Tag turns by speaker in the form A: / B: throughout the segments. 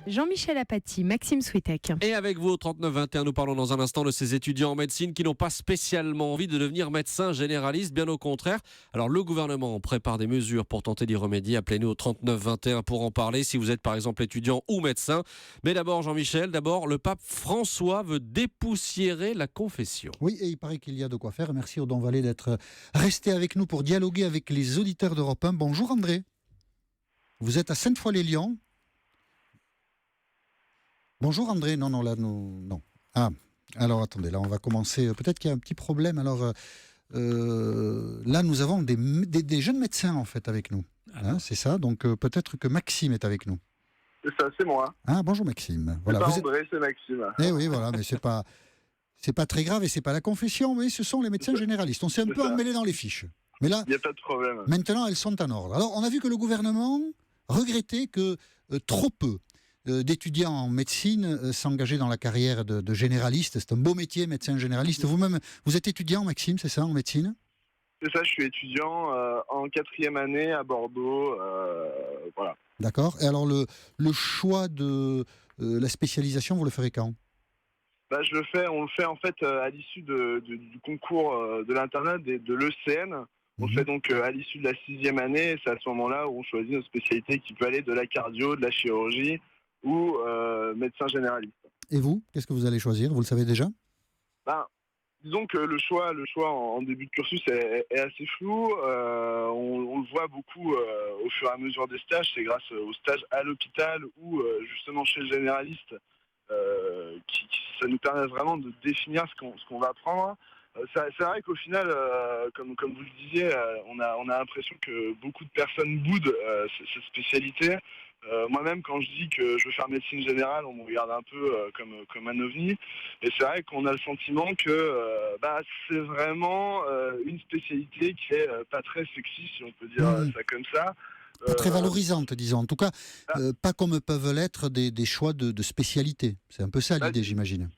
A: Jean-Michel Apathy, Maxime Switek.
B: Et avec vous au 39-21, nous parlons dans un instant de ces étudiants en médecine qui n'ont pas spécialement envie de devenir médecins généralistes, bien au contraire. Alors le gouvernement prépare des mesures pour tenter d'y remédier. Appelez-nous au 39-21 pour en parler si vous êtes par exemple étudiant ou médecin. Mais d'abord Jean-Michel, le pape François veut dépoussiérer la confession.
C: Oui, et il paraît qu'il y a de quoi faire. Merci Audon Vallée d'être resté avec nous pour dialoguer avec les auditeurs d'Europe 1. Bonjour André. Vous êtes à Sainte-Foy-les-Lyons. Bonjour André, non. Ah, alors attendez, là on va commencer, peut-être qu'il y a un petit problème, alors là nous avons des jeunes médecins en fait avec nous, c'est ça, donc peut-être que Maxime est avec nous.
D: C'est ça, c'est moi.
C: Ah, bonjour Maxime.
D: Voilà, c'est pas André, c'est Maxime.
C: Eh oui, voilà, mais c'est pas très grave et c'est pas la confession, mais ce sont les médecins généralistes, on s'est un peu emmêlés dans les fiches. Mais là,
D: il n'y a pas de problème.
C: Maintenant elles sont en ordre. Alors on a vu que le gouvernement regrettait que trop peu d'étudiants en médecine s'engager dans la carrière de généraliste. C'est un beau métier, médecin généraliste. Vous-même, vous êtes étudiant, Maxime, c'est ça, en médecine ?
D: C'est ça, je suis étudiant en 4e année à Bordeaux. Voilà.
C: D'accord. Et alors, le choix de la spécialisation, vous le ferez quand ?
D: On le fait en fait à l'issue du concours de l'internat de l'ECN. On le fait donc à l'issue de la 6e année. C'est à ce moment-là où on choisit nos spécialités qui peut aller de la cardio, de la chirurgie ou médecin généraliste.
C: Et vous, qu'est-ce que vous allez choisir ? Vous le savez déjà ?
D: Disons que le choix en début de cursus est assez flou. On le voit beaucoup au fur et à mesure des stages. C'est grâce aux stages à l'hôpital ou justement chez le généraliste ça nous permet vraiment de définir ce qu'on va apprendre. C'est vrai qu'au final, comme vous le disiez, on a l'impression que beaucoup de personnes boudent cette spécialité. Moi-même, quand je dis que je veux faire médecine générale, on me regarde un peu comme un ovni. Et c'est vrai qu'on a le sentiment que c'est vraiment une spécialité qui est pas très sexy, si on peut dire ça comme ça.
C: Pas très valorisante, disons. En tout cas, pas comme peuvent l'être des choix de spécialité. C'est un peu ça l'idée, j'imagine.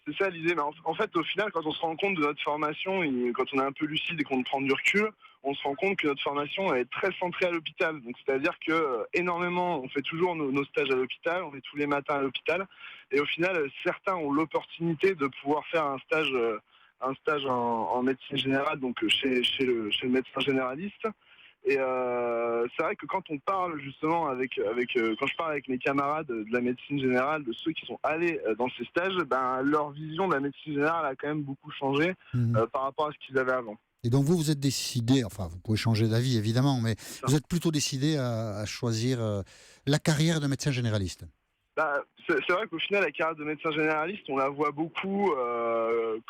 D: C'est ça l'idée. Mais en fait, au final, quand on se rend compte de notre formation, et quand on est un peu lucide et qu'on prend du recul, on se rend compte que notre formation est très centrée à l'hôpital. Donc, c'est-à-dire que énormément, on fait toujours nos stages à l'hôpital, on est tous les matins à l'hôpital. Et au final, certains ont l'opportunité de pouvoir faire un stage en médecine générale, donc chez le médecin généraliste. Et c'est vrai que quand on parle justement quand je parle avec mes camarades de la médecine générale, de ceux qui sont allés dans ces stages, leur vision de la médecine générale a quand même beaucoup changé par rapport à ce qu'ils avaient avant.
C: Et donc vous êtes décidé, enfin vous pouvez changer d'avis évidemment, mais vous êtes plutôt décidé à choisir la carrière de médecin généraliste.
D: C'est vrai qu'au final, la carrière de médecin généraliste, on la voit beaucoup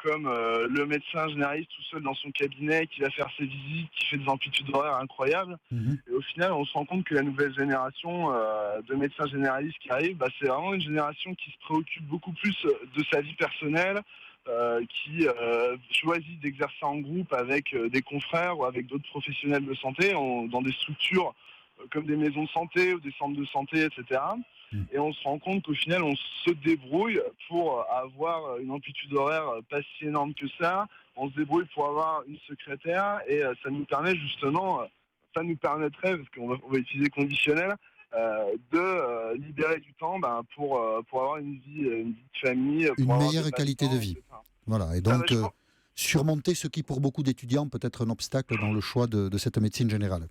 D: comme le médecin généraliste tout seul dans son cabinet, qui va faire ses visites, qui fait des amplitudes horaires incroyables. Et au final, on se rend compte que la nouvelle génération de médecins généralistes qui arrive, c'est vraiment une génération qui se préoccupe beaucoup plus de sa vie personnelle, qui choisit d'exercer en groupe avec des confrères ou avec d'autres professionnels de santé, dans des structures comme des maisons de santé ou des centres de santé, etc. Et on se rend compte qu'au final, on se débrouille pour avoir une amplitude horaire pas si énorme que ça. On se débrouille pour avoir une secrétaire et ça nous permet justement, ça nous permettrait, parce qu'on va utiliser conditionnel, de libérer du temps pour avoir une vie de famille.
C: Une meilleure qualité de vie. Voilà, et donc surmonter ce qui pour beaucoup d'étudiants peut être un obstacle dans le choix de cette médecine générale.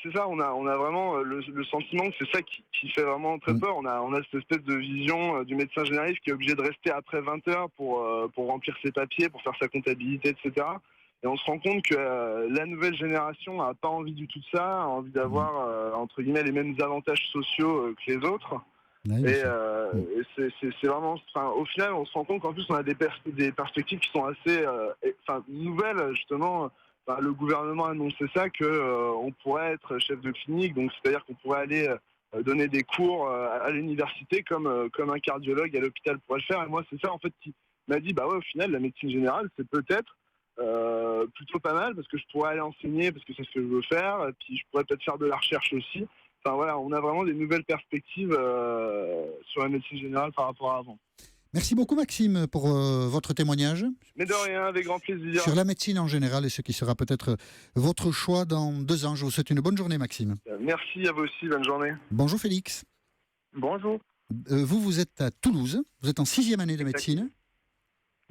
D: C'est ça, on a vraiment le sentiment que c'est ça qui fait vraiment très peur. On a cette espèce de vision du médecin généraliste qui est obligé de rester après 20 heures pour remplir ses papiers, pour faire sa comptabilité, etc. Et on se rend compte que la nouvelle génération n'a pas envie du tout de ça, a envie d'avoir, entre guillemets, les mêmes avantages sociaux que les autres. Oui, et c'est vraiment... Au final, on se rend compte qu'en plus, on a des perspectives qui sont assez nouvelles, justement. Le gouvernement a annoncé ça, qu'on pourrait être chef de clinique, donc c'est-à-dire qu'on pourrait aller donner des cours à l'université comme un cardiologue à l'hôpital pourrait le faire. Et moi, c'est ça en fait qui m'a dit, au final, la médecine générale, c'est peut-être plutôt pas mal, parce que je pourrais aller enseigner, parce que c'est ce que je veux faire, et puis je pourrais peut-être faire de la recherche aussi. Enfin voilà, on a vraiment des nouvelles perspectives sur la médecine générale par rapport à avant.
C: Merci beaucoup Maxime pour votre témoignage.
D: Mais de rien, avec grand plaisir.
C: Sur la médecine en général et ce qui sera peut-être votre choix dans 2 ans. Je vous souhaite une bonne journée Maxime.
D: Merci à vous aussi, bonne journée.
C: Bonjour Félix.
E: Bonjour.
C: Vous êtes à Toulouse, vous êtes en 6e année de médecine,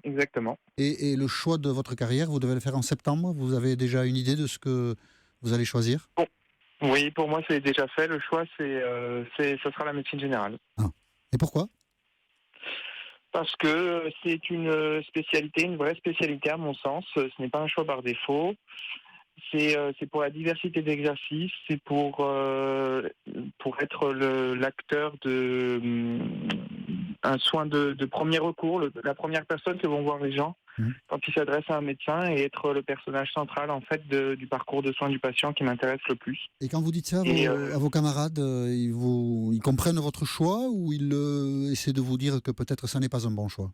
E: Exactement.
C: et le choix de votre carrière, vous devez le faire en septembre. Vous avez déjà une idée de ce que vous allez choisir?
E: Oui, pour moi, c'est déjà fait. Le choix, ce sera la médecine générale.
C: Et pourquoi?
E: Parce que c'est une spécialité, une vraie spécialité à mon sens. Ce n'est pas un choix par défaut. C'est pour la diversité d'exercices, c'est pour être l'acteur un soin de premier recours, la première personne que vont voir les gens quand ils s'adressent à un médecin, et être le personnage central en fait du parcours de soins du patient qui m'intéresse le plus.
C: Et quand vous dites ça à vos camarades, ils comprennent votre choix, ou ils essaient de vous dire que peut-être ça n'est pas un bon choix?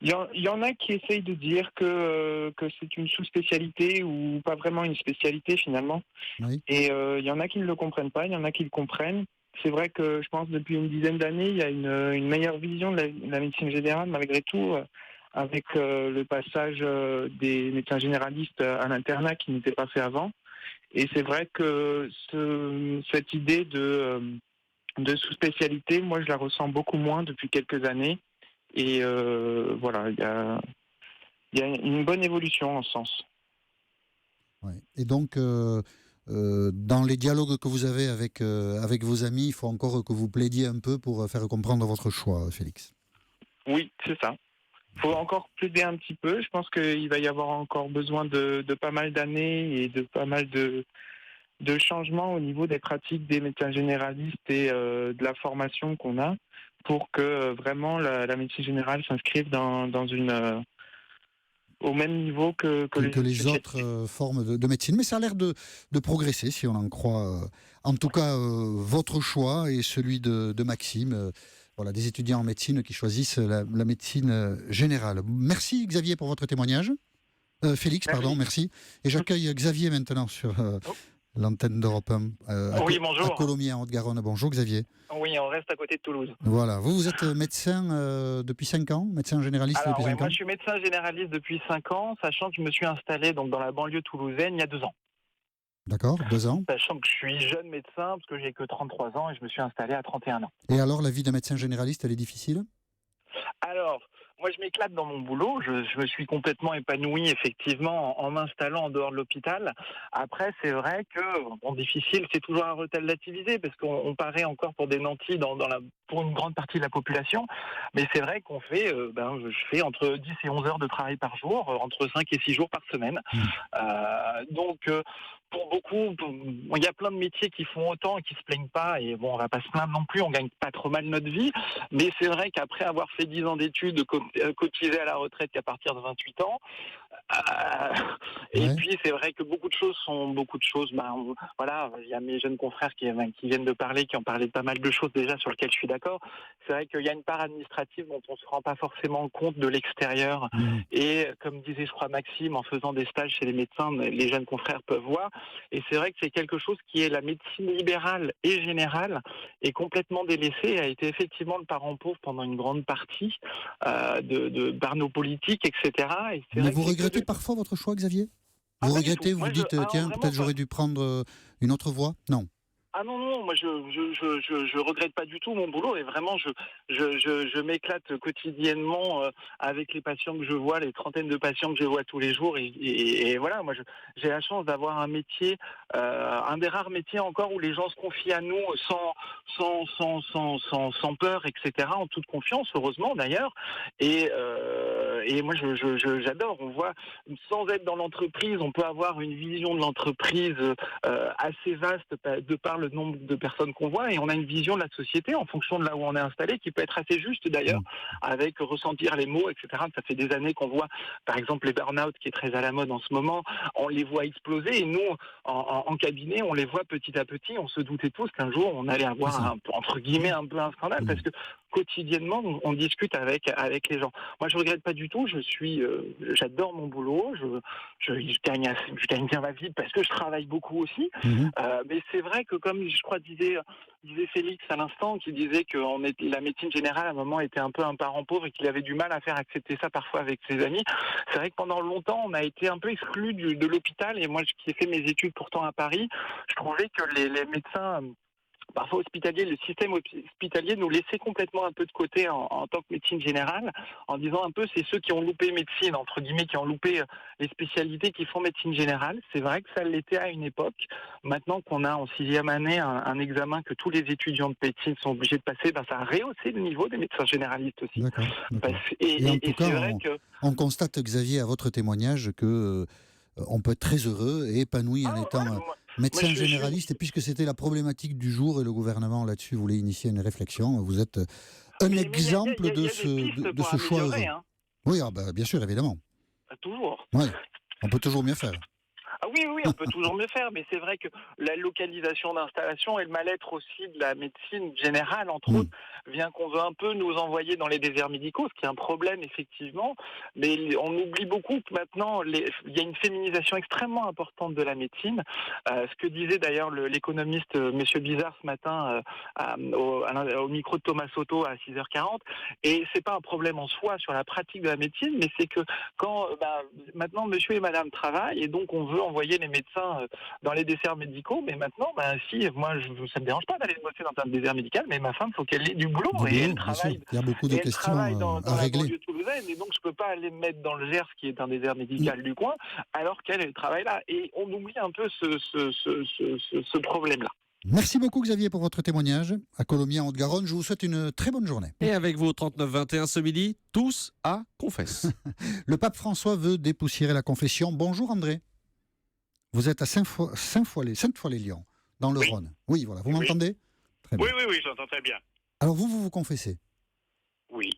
E: Il y en a qui essayent de dire que c'est une sous-spécialité ou pas vraiment une spécialité finalement.
C: Oui.
E: Et il y en a qui ne le comprennent pas, il y en a qui le comprennent. C'est vrai que je pense depuis une dizaine d'années, il y a une meilleure vision de la médecine générale malgré tout, avec le passage des médecins généralistes à l'internat qui n'était pas fait avant. Et c'est vrai que cette idée de sous-spécialité, moi je la ressens beaucoup moins depuis quelques années. Et voilà, il y a une bonne évolution en ce sens.
C: Ouais. Et donc, dans les dialogues que vous avez avec vos amis, il faut encore que vous plaidiez un peu pour faire comprendre votre choix, Félix.
E: Oui, c'est ça. Il faut encore plaider un petit peu. Je pense qu'il va y avoir encore besoin de pas mal d'années et de pas mal de changements au niveau des pratiques des médecins généralistes et de la formation qu'on a, pour que vraiment la médecine générale s'inscrive dans une au même niveau que
C: les autres formes de médecine. Mais ça a l'air de progresser, si on en croit. En tout cas, votre choix et celui de Maxime. Voilà, des étudiants en médecine qui choisissent la médecine générale. Merci Xavier pour votre témoignage. Félix, pardon, merci. Et j'accueille Xavier maintenant sur l'antenne d'Europe 1.
F: Oui, bonjour.
C: À Colomiers, en Haute-Garonne. Bonjour Xavier.
F: Oui, on reste à côté de Toulouse.
C: Voilà, vous êtes médecin depuis 5 ans, médecin généraliste depuis 5 ans?
F: Moi je suis médecin généraliste depuis 5 ans, sachant que je me suis installé donc, dans la banlieue toulousaine il y a 2 ans.
C: D'accord, 2 ans.
F: Sachant que je suis jeune médecin, parce que j'ai que 33 ans et je me suis installé à 31 ans.
C: Et alors, la vie de médecin généraliste, elle est difficile?
F: Alors, moi je m'éclate dans mon boulot, je me suis complètement épanoui effectivement en m'installant en dehors de l'hôpital. Après c'est vrai que, difficile, c'est toujours un relativité parce qu'on paraît encore pour des nantis pour une grande partie de la population, mais c'est vrai qu'on fait, je fais entre 10 et 11 heures de travail par jour, entre 5 et 6 jours par semaine. Pour beaucoup, il y a plein de métiers qui font autant et qui se plaignent pas, et on va pas se plaindre non plus, on gagne pas trop mal notre vie, mais c'est vrai qu'après avoir fait 10 ans d'études, cotiser à la retraite qu'à partir de 28 ans, et puis c'est vrai que beaucoup de choses, voilà, il y a mes jeunes confrères qui viennent de parler, qui ont parlé de pas mal de choses déjà sur lesquelles je suis d'accord. C'est vrai qu'il y a une part administrative dont on se rend pas forcément compte de l'extérieur, et comme disait je crois Maxime, en faisant des stages chez les médecins, les jeunes confrères peuvent voir, et c'est vrai que c'est quelque chose qui est la médecine libérale et générale est complètement délaissée, et a été effectivement le parent pauvre pendant une grande partie par nos politiques, etc. Et c'est
C: mais vous regrettez parfois votre choix, Xavier? Vous regrettez, vous dites, tiens, peut-être j'aurais dû prendre une autre voie? Non.
F: Ah non, moi je regrette pas du tout mon boulot, et vraiment je m'éclate quotidiennement avec les patients que je vois, les trentaines de patients que je vois tous les jours, et voilà, moi j'ai la chance d'avoir un métier, un des rares métiers encore où les gens se confient à nous sans peur, etc., en toute confiance, heureusement d'ailleurs, et moi j'adore. On voit, sans être dans l'entreprise, on peut avoir une vision de l'entreprise assez vaste de par le nombre de personnes qu'on voit, et on a une vision de la société en fonction de là où on est installé qui peut être assez juste d'ailleurs, avec ressentir les mots, etc. Ça fait des années qu'on voit par exemple les burn-out qui est très à la mode en ce moment, on les voit exploser, et nous en cabinet on les voit petit à petit. On se doutait tous qu'un jour on allait avoir entre guillemets un peu un scandale, parce que quotidiennement on discute avec les gens. Moi je regrette pas du tout, j'adore mon boulot, je gagne bien ma vie parce que je travaille beaucoup aussi, mais c'est vrai que comme je crois disait Félix à l'instant, qui disait que la médecine générale à un moment était un peu un parent pauvre et qu'il avait du mal à faire accepter ça parfois avec ses amis. C'est vrai que pendant longtemps on a été un peu exclus de l'hôpital, et moi qui ai fait mes études pourtant à Paris, je trouvais que les médecins parfois hospitalier, le système hospitalier nous laissait complètement un peu de côté en tant que médecine générale, en disant un peu c'est ceux qui ont loupé médecine, entre guillemets, qui ont loupé les spécialités qui font médecine générale. C'est vrai que ça l'était à une époque. Maintenant qu'on a en 6e année un examen que tous les étudiants de médecine sont obligés de passer, ça a rehaussé le niveau des médecins généralistes aussi.
C: D'accord.
F: Et
C: en tout cas,
F: c'est vrai que...
C: on constate, Xavier, à votre témoignage, que on peut être très heureux et épanoui en étant médecin généraliste. Et puisque c'était la problématique du jour et le gouvernement là-dessus voulait initier une réflexion, vous êtes un exemple de ce choix heureux.
F: Hein.
C: Oui, bien sûr, évidemment.
F: Toujours.
C: Oui, on peut toujours mieux faire.
F: Ah oui, on peut toujours mieux faire, mais c'est vrai que la localisation d'installation et le mal-être aussi de la médecine générale, entre autres, vient qu'on veut un peu nous envoyer dans les déserts médicaux, ce qui est un problème effectivement, mais on oublie beaucoup que maintenant, il y a une féminisation extrêmement importante de la médecine, ce que disait d'ailleurs l'économiste Monsieur Bizarre ce matin au micro de Thomas Soto à 6h40, et c'est pas un problème en soi sur la pratique de la médecine, mais c'est que quand maintenant Monsieur et Madame travaillent, et donc on veut envoyer les médecins dans les déserts médicaux, mais maintenant, si moi, ça me dérange pas d'aller bosser dans un désert médical, mais ma femme, il faut qu'elle ait du boulot, et elle travaille.
C: Il y a beaucoup de questions
F: dans
C: à régler.
F: La banlieue toulousaine, et donc je peux pas aller me mettre dans le Gers, qui est un désert médical du coin, alors qu'elle travaille là. Et on oublie un peu ce problème-là.
C: Merci beaucoup Xavier pour votre témoignage. À Colomiers en Haute-Garonne, je vous souhaite une très bonne journée.
B: Et avec vous au 39-21 ce midi, tous à confesse.
C: Le pape François veut dépoussiérer la confession. Bonjour André. Vous êtes à Sainte-Foy-les-Lyons, dans le Rhône. Oui, voilà. Vous m'entendez ? Très bien.
G: Oui, j'entends très bien.
C: Alors vous confessez ?
G: Oui,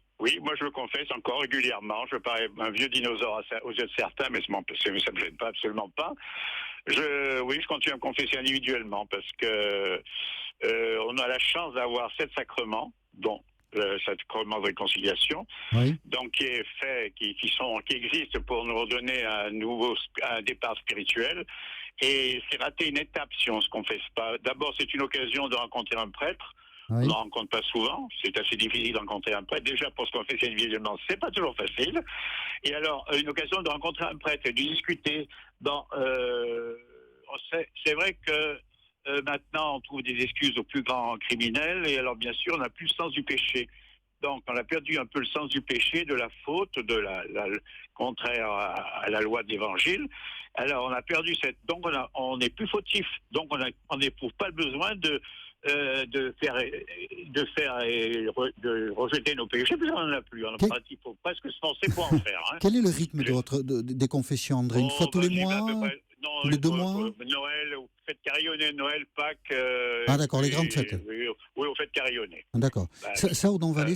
G: moi je me confesse encore régulièrement. Je parais un vieux dinosaure aux yeux de certains, mais ça ne me gêne pas, absolument pas. Je continue à me confesser individuellement parce que on a la chance d'avoir 7 sacrements, dont le sacrement de réconciliation, donc qui existe pour nous redonner un départ spirituel. Et c'est rater une étape si on ne se confesse pas. D'abord, c'est une occasion de rencontrer un prêtre. On n'en rencontre pas souvent. C'est assez difficile de rencontrer un prêtre. Déjà, pour se confesser individuellement, c'est pas toujours facile. Et alors, une occasion de rencontrer un prêtre et de discuter. C'est vrai que maintenant, on trouve des excuses aux plus grands criminels. Et alors, bien sûr, on n'a plus le sens du péché. Donc, on a perdu un peu le sens du péché, de la faute, contraire à la loi de l'Évangile. Alors, on a perdu donc on n'est plus fautif. Donc, on n'éprouve pas le besoin de rejeter nos péchés, puis on n'en a plus. Il faut presque se forcer pour en faire. Hein.
C: Quel est le rythme des confessions, André ? Une fois tous les mois ? Tous les 2 mois ?
G: Noël, fête carillonnée, Noël, Pâques.
C: D'accord, les grandes fêtes.
G: Oui, aux fêtes carillonnées.
C: D'accord. Ça, au Don-Valais,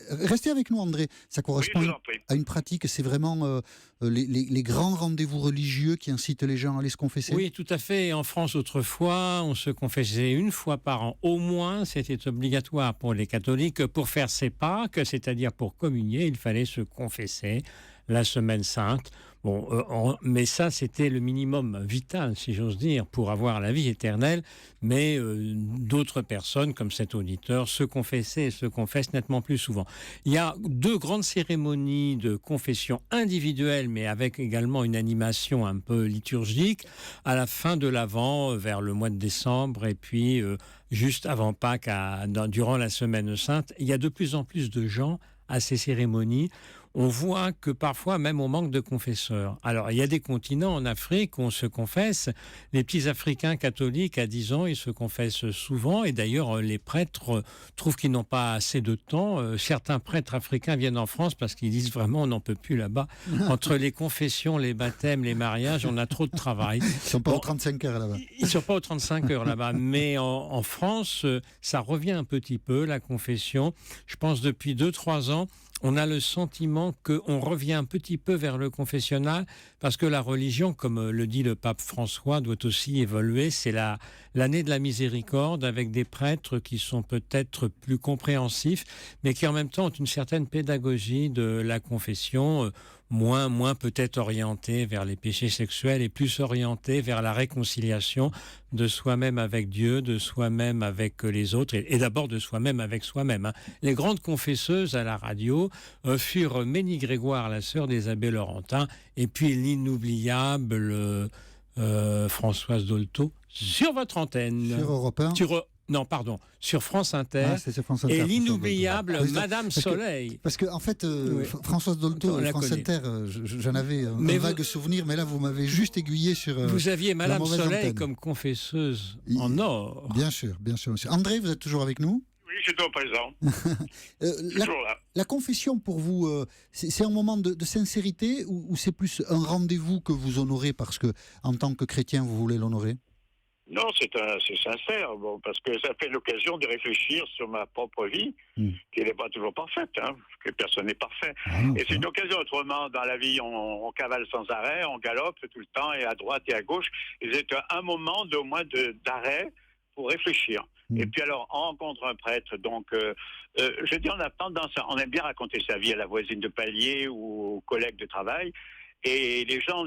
C: restez avec nous, André. Ça correspond à une pratique. C'est vraiment les grands rendez-vous religieux qui incitent les gens à aller se confesser.
H: Oui, tout à fait. En France, autrefois, on se confessait 1 fois par an. Au moins, c'était obligatoire pour les catholiques. Pour faire ses Pâques, c'est-à-dire pour communier, il fallait se confesser la semaine sainte. Mais ça, c'était le minimum vital, si j'ose dire, pour avoir la vie éternelle. Mais d'autres personnes, comme cet auditeur, se confessaient et se confessent nettement plus souvent. Il y a 2 grandes cérémonies de confession individuelle, mais avec également une animation un peu liturgique, à la fin de l'Avent, vers le mois de décembre, et puis juste avant Pâques, durant la Semaine Sainte. Il y a de plus en plus de gens à ces cérémonies. On voit que parfois, même on manque de confesseurs. Alors, il y a des continents en Afrique où on se confesse. Les petits Africains catholiques, à 10 ans, ils se confessent souvent. Et d'ailleurs, les prêtres trouvent qu'ils n'ont pas assez de temps. Certains prêtres africains viennent en France parce qu'ils disent vraiment, on n'en peut plus là-bas. Entre les confessions, les baptêmes, les mariages, on a trop de travail.
C: Ils ne sont pas aux 35 heures là-bas.
H: Ils ne sont pas aux 35 heures là-bas. Mais en France, ça revient un petit peu, la confession. Je pense depuis 2-3 ans, on a le sentiment qu'on revient un petit peu vers le confessionnal parce que la religion, comme le dit le pape François, doit aussi évoluer. C'est l'année de la miséricorde avec des prêtres qui sont peut-être plus compréhensifs, mais qui en même temps ont une certaine pédagogie de la confession, moins peut-être orientée vers les péchés sexuels et plus orientée vers la réconciliation de soi-même avec Dieu, de soi-même avec les autres et d'abord de soi-même avec soi-même. Les grandes confesseuses à la radio furent Ménie Grégoire, la sœur d'Isabelle Laurentin, et puis l'inoubliable Françoise Dolto sur votre antenne.
C: Sur Europe 1.
H: Sur Non, pardon, sur France Inter.
C: Ah, c'est France Inter,
H: Et
C: François
H: l'inoubliable
C: Dolto.
H: Madame Soleil.
C: Parce que en fait,
H: Oui.
C: Françoise Dolto,
H: On la
C: France
H: connaît.
C: Inter, j'en avais un
H: Mais
C: vague souvenir, mais là, vous m'avez juste aiguillé sur.
H: Vous aviez Madame
C: mauvaise
H: Soleil
C: antenne.
H: comme confesseuse
C: Il-
H: en or.
C: Bien sûr, monsieur. André, vous êtes toujours avec nous.
G: Oui, je suis toujours présent.
C: La,
G: Toujours là.
C: la confession pour vous, c'est un moment de sincérité ou c'est plus un rendez-vous que vous honorez parce que, en tant que chrétien, vous voulez l'honorer?
G: Non, c'est sincère, bon, parce que ça fait l'occasion de réfléchir sur ma propre vie, qui n'est pas toujours parfaite, hein, parce que personne n'est parfait.
C: Ah non,
G: Et
C: ça.
G: c'est une occasion, autrement, dans la vie, on cavale sans arrêt, on galope tout le temps, et à droite et à gauche. Et c'est un moment au moins d'arrêt pour réfléchir. Et puis alors, on rencontre un prêtre, donc, je dis, on a tendance, on aime bien raconter sa vie à la voisine de palier ou aux collègues de travail, et les gens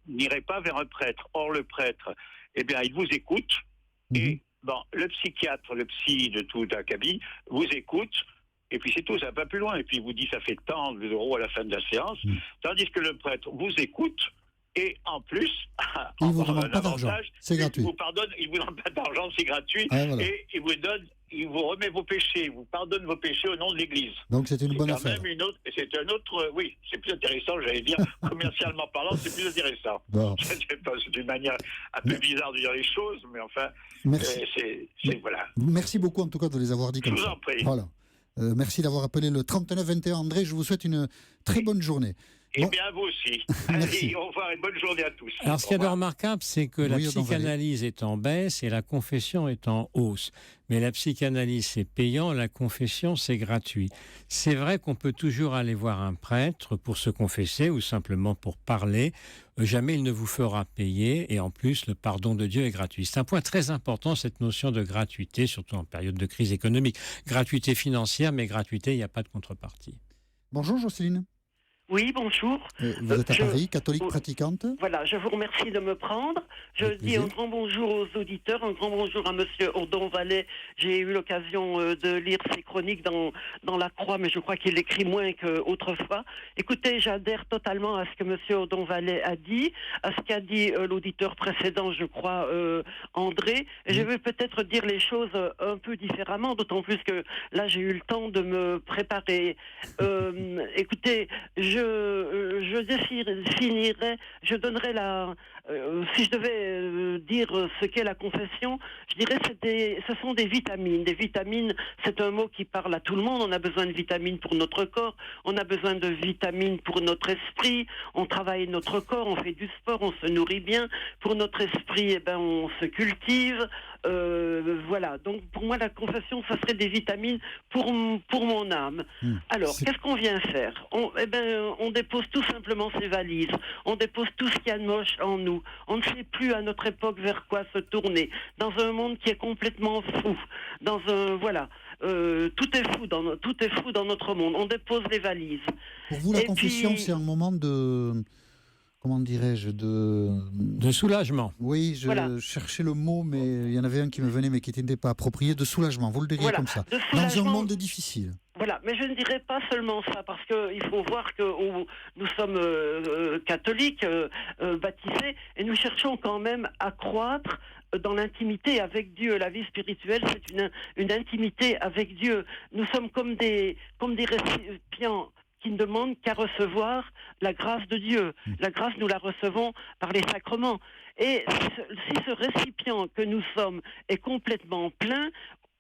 G: n'iraient pas vers un prêtre. Or, le prêtre, eh bien, il vous écoute, et bon, le psychiatre, le psy de tout acabit, vous écoute, et puis c'est tout, ça va pas plus loin, et puis il vous dit ça fait tant d'euros à la fin de la séance, tandis que le prêtre vous écoute, et en plus,
C: Il vous
G: encore
C: demande
G: un
C: pas d'argent,
G: avantage,
C: c'est gratuit.
G: il vous pardonne, il vous donne pas d'argent, c'est gratuit,
C: Ah, voilà.
G: et il vous remet vos péchés, il vous pardonne vos péchés au nom de l'Église.
C: Donc c'est une
G: C'est
C: bonne
G: quand
C: affaire.
G: même c'est un autre, oui, c'est plus intéressant, j'allais dire, commercialement parlant, c'est plus intéressant.
C: Bon.
G: Je sais pas, c'est une manière un peu bizarre de dire les choses, mais enfin,
C: Merci.
G: voilà.
C: Merci beaucoup en tout cas de les avoir dit
G: Je
C: comme
G: vous
C: ça.
G: en prie.
C: Voilà. Merci d'avoir appelé le 3921. André, je vous souhaite une très bonne journée.
G: Et
C: Bon.
G: bien, vous aussi.
C: Merci.
G: Allez, au revoir et bonne journée à tous.
H: Alors, ce qu'il y a de remarquable, c'est que la
C: Oui, Odon Vallée.
H: psychanalyse est en baisse et la confession est en hausse. Mais la psychanalyse, c'est payant, la confession, c'est gratuit. C'est vrai qu'on peut toujours aller voir un prêtre pour se confesser ou simplement pour parler. Jamais il ne vous fera payer et en plus, le pardon de Dieu est gratuit. C'est un point très important, cette notion de gratuité, surtout en période de crise économique. Gratuité financière, mais gratuité, il n'y a pas de contrepartie.
C: Bonjour Jocelyne.
I: Oui, bonjour.
C: Vous êtes à Paris, catholique pratiquante.
I: Voilà, je vous remercie de me prendre. Je
C: Avec
I: dis
C: plaisir.
I: un grand bonjour aux auditeurs, un grand bonjour à Monsieur Odon Vallée. J'ai eu l'occasion de lire ses chroniques dans La Croix, mais je crois qu'il écrit moins qu'autrefois. Écoutez, j'adhère totalement à ce que Monsieur Odon Vallée a dit, à ce qu'a dit l'auditeur précédent, je crois, André. Et je vais peut-être dire les choses un peu différemment, d'autant plus que là, j'ai eu le temps de me préparer. Écoutez, je définirais, je donnerais si je devais dire ce qu'est la confession, je dirais ce sont des vitamines. Des vitamines, c'est un mot qui parle à tout le monde. On a besoin de vitamines pour notre corps, on a besoin de vitamines pour notre esprit. On travaille notre corps, on fait du sport, on se nourrit bien. Pour notre esprit, eh ben, on se cultive. Voilà. Donc pour moi, la confession, ça serait des vitamines pour mon âme. Alors, qu'est-ce qu'on vient faire? On dépose tout simplement ses valises. On dépose tout ce qu'il y a de moche en nous. On ne sait plus à notre époque vers quoi se tourner. Dans un monde qui est complètement fou. Tout est fou dans notre monde. On dépose les valises.
C: Pour vous, la
I: Et
C: confession,
I: puis-
C: c'est un moment de... Comment dirais-je
H: De soulagement.
C: Oui, je
I: Voilà.
C: cherchais le mot, mais il y en avait un qui me venait, mais qui n'était pas approprié, de soulagement. Vous le diriez
I: Voilà,
C: comme ça.
I: de
C: Dans un
I: soulagement.
C: monde difficile.
I: Voilà, mais je ne dirais pas seulement ça, parce qu'il faut voir que nous sommes catholiques, baptisés, et nous cherchons quand même à croître dans l'intimité avec Dieu. La vie spirituelle, c'est une intimité avec Dieu. Nous sommes comme des récipients qui ne demandent qu'à recevoir la grâce de Dieu. La grâce, nous la recevons par les sacrements. Et si ce récipient que nous sommes est complètement plein,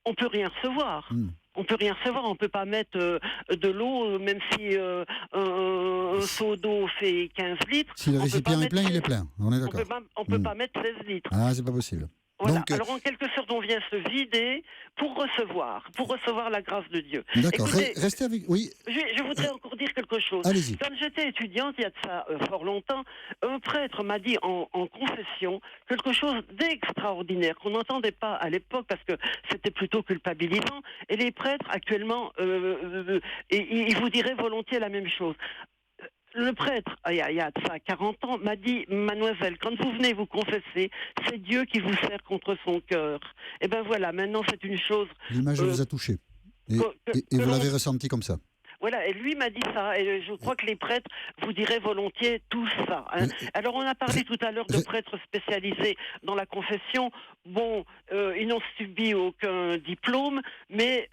I: on ne peut rien recevoir. On peut rien recevoir, on peut pas mettre de l'eau, même si un seau d'eau fait 15 litres.
C: Si le
I: on peut pas
C: récipient est
I: mettre
C: plein, il est
I: 16
C: plein. On est
I: On
C: d'accord.
I: peut pas mettre 16 litres.
C: Ah, c'est pas possible.
I: Voilà.
C: Donc,
I: Alors en quelque sorte, on vient se vider pour recevoir la grâce de Dieu.
C: d'accord.
I: Écoutez,
C: Restez avec... Oui,
I: je voudrais encore dire quelque chose.
C: allez-y.
I: Quand j'étais étudiante, il y a de ça fort longtemps, un prêtre m'a dit en confession quelque chose d'extraordinaire qu'on n'entendait pas à l'époque parce que c'était plutôt culpabilisant. Et les prêtres actuellement, ils vous diraient volontiers la même chose. Le prêtre, il y a de ça 40 ans, m'a dit, mademoiselle, quand vous venez vous confesser, c'est Dieu qui vous serre contre son cœur. Et ben voilà, maintenant c'est une chose...
C: L'image vous a touché. Et,
I: que
C: et vous
I: l'on-
C: l'avez ressenti comme ça.
I: Voilà, ça. Et lui m'a dit ça. Et je crois que les prêtres vous diraient volontiers tout ça. Hein. Alors, on a parlé tout à l'heure de prêtres spécialisés dans la confession. Bon, ils n'ont subi aucun diplôme, mais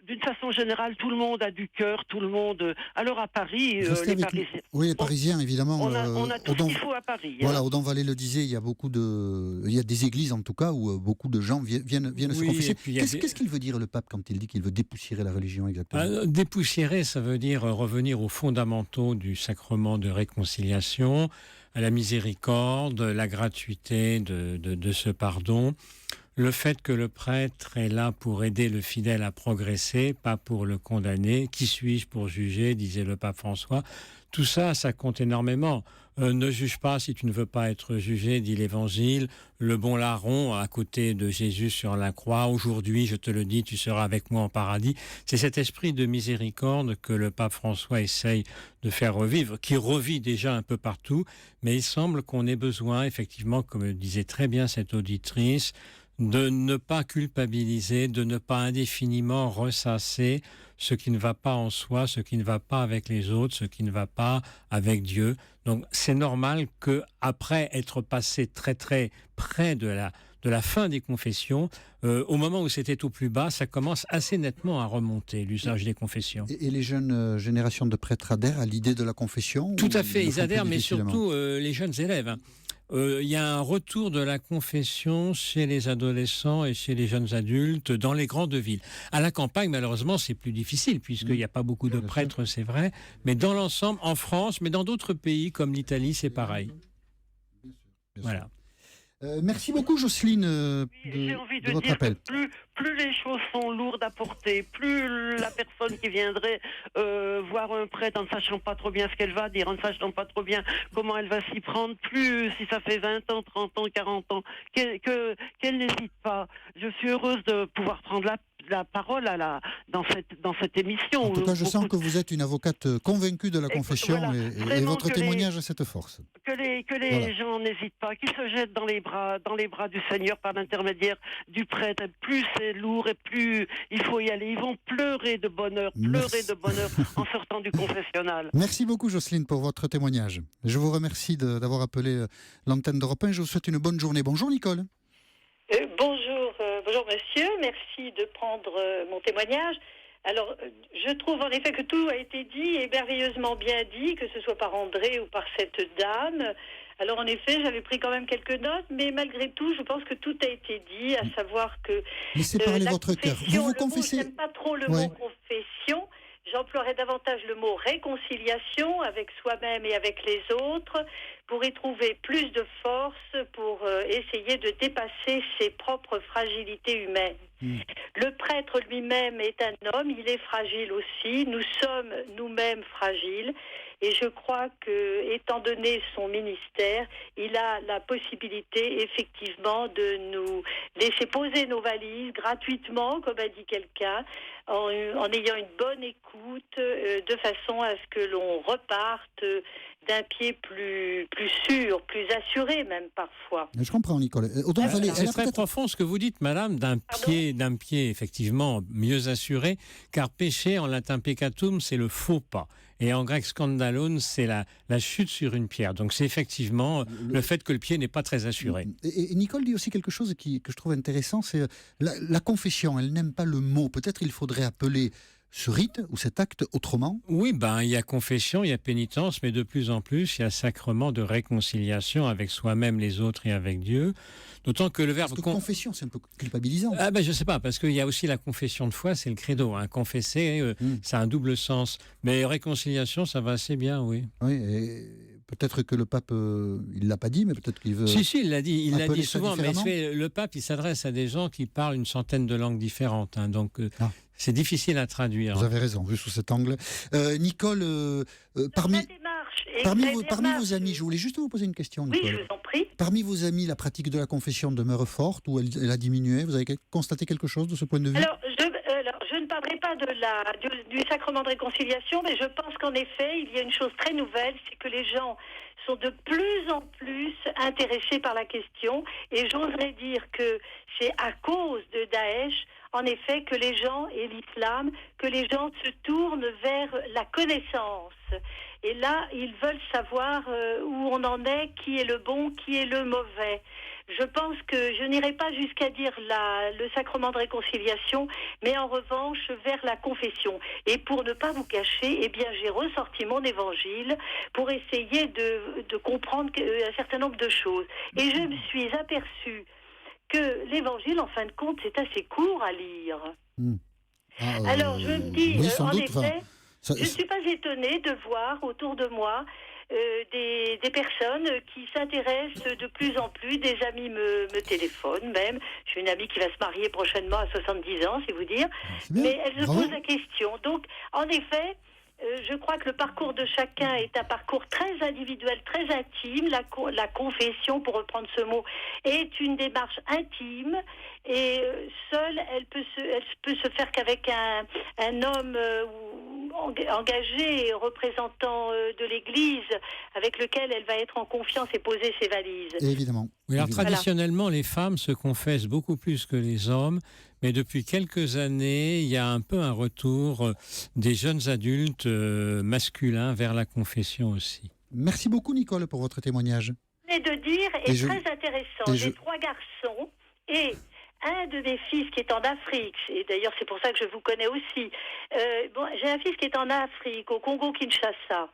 I: d'une façon générale, tout le monde a du cœur, tout le monde. Alors à Paris, les Parisiens.
C: Oui, les Parisiens, évidemment.
I: On a tout ce qu'il faut à Paris.
C: Voilà, Audon Vallée le disait, il y a des églises en tout cas où beaucoup de gens viennent se confesser. Qu'est-ce qu'il veut dire le pape quand il dit qu'il veut dépoussiérer la religion exactement?
H: Dépoussiérer, ça veut dire revenir aux fondamentaux du sacrement de réconciliation, à la miséricorde, la gratuité de ce pardon. Le fait que le prêtre est là pour aider le fidèle à progresser, pas pour le condamner. Qui suis-je pour juger, disait le pape François. Tout ça, ça compte énormément. Ne juge pas si tu ne veux pas être jugé, dit l'Évangile. Le bon larron à côté de Jésus sur la croix. Aujourd'hui, je te le dis, tu seras avec moi en paradis. C'est cet esprit de miséricorde que le pape François essaye de faire revivre, qui revit déjà un peu partout. Mais il semble qu'on ait besoin, effectivement, comme le disait très bien cette auditrice, de ne pas culpabiliser, de ne pas indéfiniment ressasser ce qui ne va pas en soi, ce qui ne va pas avec les autres, ce qui ne va pas avec Dieu. Donc c'est normal qu'après être passé très très près de la fin des confessions, au moment où c'était au plus bas, ça commence assez nettement à remonter, l'usage des confessions.
C: Et les jeunes générations de prêtres adhèrent à l'idée de la confession?
H: Tout à fait, ils adhèrent, mais surtout les jeunes élèves. Hein. Il y a un retour de la confession chez les adolescents et chez les jeunes adultes dans les grandes villes. À la campagne, malheureusement, c'est plus difficile puisqu'il n'y a pas beaucoup de prêtres, c'est vrai. Mais dans l'ensemble, en France, mais dans d'autres pays comme l'Italie, c'est pareil. Voilà.
C: Merci beaucoup, Jocelyne,
I: J'ai envie
C: de
I: de
C: votre
I: dire
C: appel.
I: que plus les choses sont lourdes à porter, plus la personne qui viendrait voir un prêtre en ne sachant pas trop bien ce qu'elle va dire, en ne sachant pas trop bien comment elle va s'y prendre, plus si ça fait 20 ans, 30 ans, 40 ans, qu'elle n'hésite pas. Je suis heureuse de pouvoir prendre la parole dans cette émission.
C: En tout cas, je sens que vous êtes une avocate convaincue de la confession et votre témoignage a cette force.
I: Que les gens n'hésitent pas, qu'ils se jettent dans les bras du Seigneur par l'intermédiaire du prêtre. Plus c'est lourd et plus il faut y aller. Ils vont pleurer de bonheur en sortant du confessionnal.
C: Merci beaucoup, Jocelyne, pour votre témoignage. Je vous remercie d'avoir appelé l'antenne d'Europe 1. Je vous souhaite une bonne journée. Bonjour, Nicole.
J: Bonjour monsieur, merci de prendre mon témoignage. Alors, je trouve en effet que tout a été dit et merveilleusement bien dit, que ce soit par André ou par cette dame. Alors en effet, j'avais pris quand même quelques notes, mais malgré tout, je pense que tout a été dit, à savoir que
C: laissez parler votre cœur. Vous confessez.
J: J'aime pas trop le mot confession. J'emploierais davantage le mot réconciliation avec soi-même et avec les autres pour y trouver plus de force, pour essayer de dépasser ses propres fragilités humaines. Le prêtre lui-même est un homme, il est fragile aussi, nous sommes nous-mêmes fragiles. Et je crois que, étant donné son ministère, il a la possibilité, effectivement, de nous laisser poser nos valises gratuitement, comme a dit quelqu'un, en ayant une bonne écoute, de façon à ce que l'on reparte d'un pied plus sûr, plus assuré même parfois.
C: Je comprends, Nicole.
H: C'est très profond ce que vous dites, madame, d'un pied effectivement mieux assuré, car péché en latin peccatum, c'est le faux pas. Et en grec scandalon, c'est la chute sur une pierre. Donc c'est effectivement le fait que le pied n'est pas très assuré.
C: Et Nicole dit aussi quelque chose que je trouve intéressant, c'est la confession, elle n'aime pas le mot. Peut-être il faudrait appeler ce rite ou cet acte autrement?
H: Oui, il y a confession, il y a pénitence, mais de plus en plus, il y a sacrement de réconciliation avec soi-même, les autres et avec Dieu. D'autant que le verbe...
C: Parce que confession, c'est un peu culpabilisant.
H: Je ne sais pas, parce qu'il y a aussi la confession de foi, c'est le credo. Hein. Confesser, ça a un double sens. Mais réconciliation, ça va assez bien, oui.
C: Oui, et peut-être que le pape, il ne l'a pas dit, mais peut-être qu'il veut...
H: Si, il l'a dit souvent, mais le pape, il s'adresse à des gens qui parlent une centaine de langues différentes. Hein, donc... c'est difficile à traduire.
C: Vous avez raison, vu sous cet angle. Nicole, parmi vos amis, je voulais juste vous poser une question, Nicole.
J: Oui, je vous en prie.
C: Parmi vos amis, la pratique de la confession demeure forte ou elle a diminué? Vous avez constaté quelque chose de ce point de vue?
J: Alors, Je ne parlerai pas du sacrement de réconciliation, mais je pense qu'en effet, il y a une chose très nouvelle, c'est que les gens sont de plus en plus intéressés par la question, et j'oserais dire que c'est à cause de Daesh, en effet, que les gens, et l'islam, que les gens se tournent vers la connaissance. Et là, ils veulent savoir où on en est, qui est le bon, qui est le mauvais. Je pense que je n'irai pas jusqu'à dire le sacrement de réconciliation, mais en revanche vers la confession. Et pour ne pas vous cacher, eh bien, j'ai ressorti mon évangile pour essayer de comprendre un certain nombre de choses. Et je me suis aperçue que l'évangile, en fin de compte, c'est assez court à lire. Alors, je me dis,
C: oui, sans
J: en
C: doute,
J: effet, je ne suis pas étonnée de voir autour de moi des personnes qui s'intéressent de plus en plus. Des amis me téléphonent même. J'ai une amie qui va se marier prochainement à 70 ans, c'est vous dire. Mais elle se pose la question. Donc, en effet, je crois que le parcours de chacun est un parcours très individuel, très intime. La confession, pour reprendre ce mot, est une démarche intime. Et seule, elle peut se faire qu'avec un homme engagé, représentant de l'Église, avec lequel elle va être en confiance et poser ses valises.
C: Évidemment.
H: Oui, alors traditionnellement, les femmes se confessent beaucoup plus que les hommes, mais depuis quelques années, il y a un peu un retour des jeunes adultes masculins vers la confession aussi.
C: Merci beaucoup, Nicole, pour votre témoignage.
J: Ce que de dire est très intéressant. J'ai 3 garçons et un de mes fils qui est en Afrique, et d'ailleurs c'est pour ça que je vous connais aussi. J'ai un fils qui est en Afrique, au Congo-Kinshasa,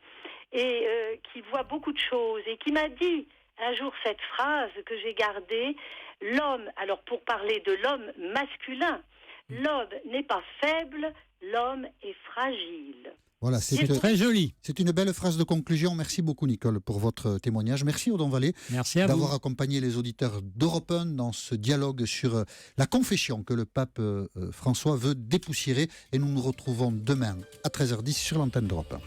J: et qui voit beaucoup de choses, et qui m'a dit un jour cette phrase que j'ai gardée: l'homme, alors pour parler de l'homme masculin, l'homme n'est pas faible, l'homme est fragile.
C: Voilà,
H: c'est très joli.
C: C'est une belle phrase de conclusion. Merci beaucoup, Nicole, pour votre témoignage. Merci, Audon Vallée, d'avoir accompagné les auditeurs d'Europe 1 dans ce dialogue sur la confession que le pape François veut dépoussiérer. Et nous nous retrouvons demain à 13h10 sur l'antenne d'Europe 1.